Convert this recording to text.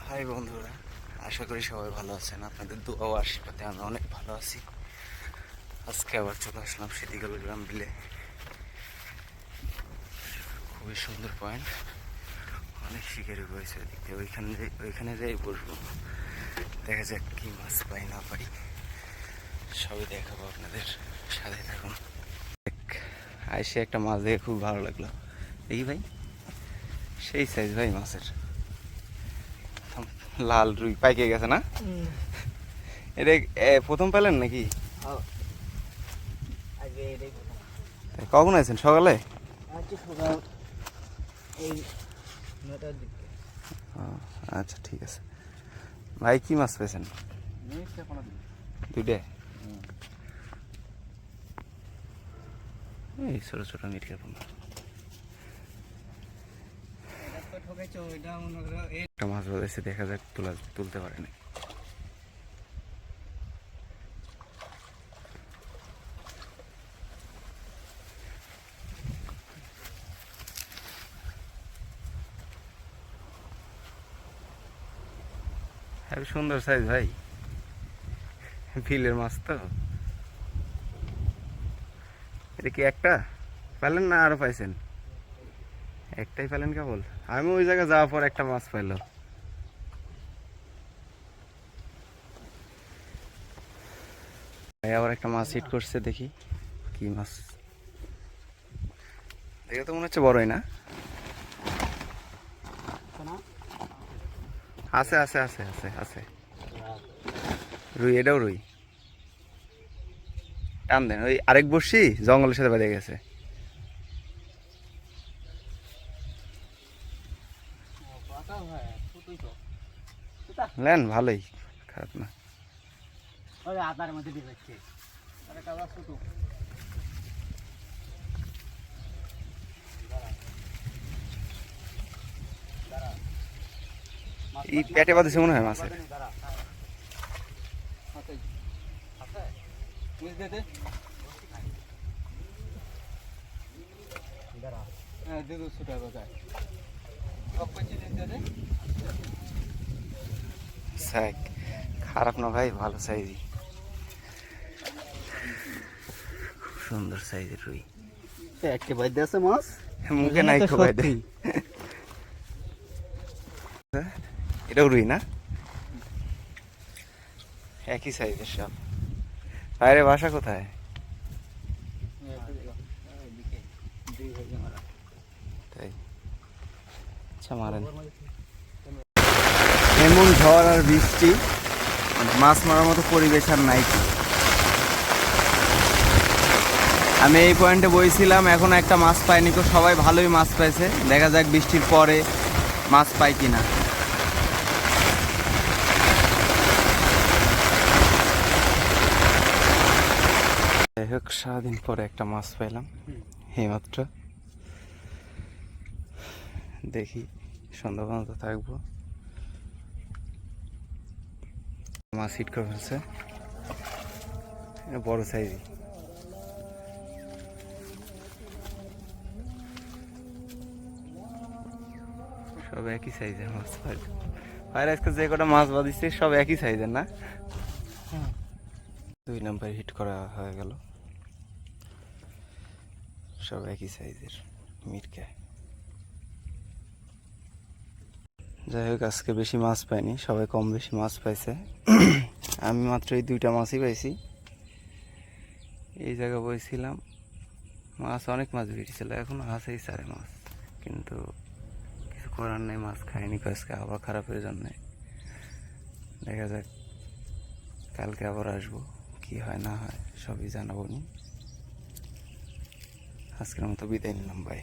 High বন্ধুরা, আশা করি সবাই ভালো আছেন। আপনাদের দোয়া ও আশীর্বাদে আমি অনেক ভালো আছি। আজকে আবার চলে আসলাম সিদ্দিকুল গ্রাম বিলে। খুবই সুন্দর পয়েন্ট, অনেক শিকারি রয়েছে এদিকে। ওইখানে যাই বসবো, দেখা যাক কি মাছ পাই না পাই, সবই দেখাবো আপনাদের, সাথে থাকুন। আইসে একটা মাছ দেখে খুব ভালো লাগলো। দেখি ভাই, সেই সাইজ ভাই মাছের, লাল রুই পাইকে গেছে না? এটা প্রথম পেলেন নাকি? কখন আছেন? সকালে? আচ্ছা ঠিক আছে ভাই। কি মাছ পেয়েছেন? দুইটা? এই ছোট ছোট মিটকে পোনা। একটা মাছ বলেছে, দেখা যাক তুলতে পারে না। হ্যাঁ, সুন্দর সাইজ ভাই, বিলের মাছ তো। এটা কি একটা পেলেন না আরো পাইছেন? একটাই পেলেন কেবল? আমি ওই জায়গায় যাওয়ার পর একটা মাছ পাইলো। আবার একটা মাছ হিট করছে, দেখি কি মাছ। দেখে তো মনে হচ্ছে বড়ই না? আছে আছে আছে আছে আছে রুই, এটাও রুই। টান দেন, ওই আরেক বর্ষি জঙ্গলের সাথে বেঁধে গেছে। নেন, ভালোই, খারাপ না। এই পেটে বাঁধেছে মনে হয় মাছের। খারাপ না ভাই, ভালো সাইজ, খুব সুন্দর সাইজের রুই। একটা বাইদে আছে মাছ, মুখে নাই তো ভাই। এটাও রুই না? একই সাইজের সব। বাইরে বাসা কোথায়? তাই? আচ্ছা, মারেন। এমন ঝড় আর বৃষ্টি, মাছ মারার মতো পরিবেশ আর নাই। আমি এই পয়েন্টে বইছিলাম, এখন একটা মাছ পাইনি। তো সবাই ভালোই মাছ পাইছে, দেখা যাক বৃষ্টির পরে মাছ পাই কিনা। যাই হোক, সারাদিন পরে একটা মাছ পাইলাম এইমাত্র। দেখি সন্ধ্যা পর্যন্ত থাকবো। মাছ হিট করে ফেলছে, বড় সাইজ। সব একই সাইজের মাছ পাইল। আর আজকে যে কটা মাছ বাঁধিছে সব একই সাইজের না? 2 নাম্বার হিট করা হয়ে গেল, সব একই সাইজের মিটকে। যাই হোক, আজকে বেশি মাছ পাইনি, সবাই কম বেশি মাছ পাইছে। আমি মাত্র এই 2টা মাছই পাইছি। এই জায়গা বইছিলাম, মাছ অনেক মাছ বেরিয়েছিল, এখন আছেই 4 মাছ, কিন্তু কিছু করার নেই, মাছ খাইনি আজকে আবার খারাপের জন্যে। দেখা যাক কালকে আবার আসবো, কি হয় না হয় সবই জানাবো নি। আজকের মতো বিদায় নিলাম, বাই।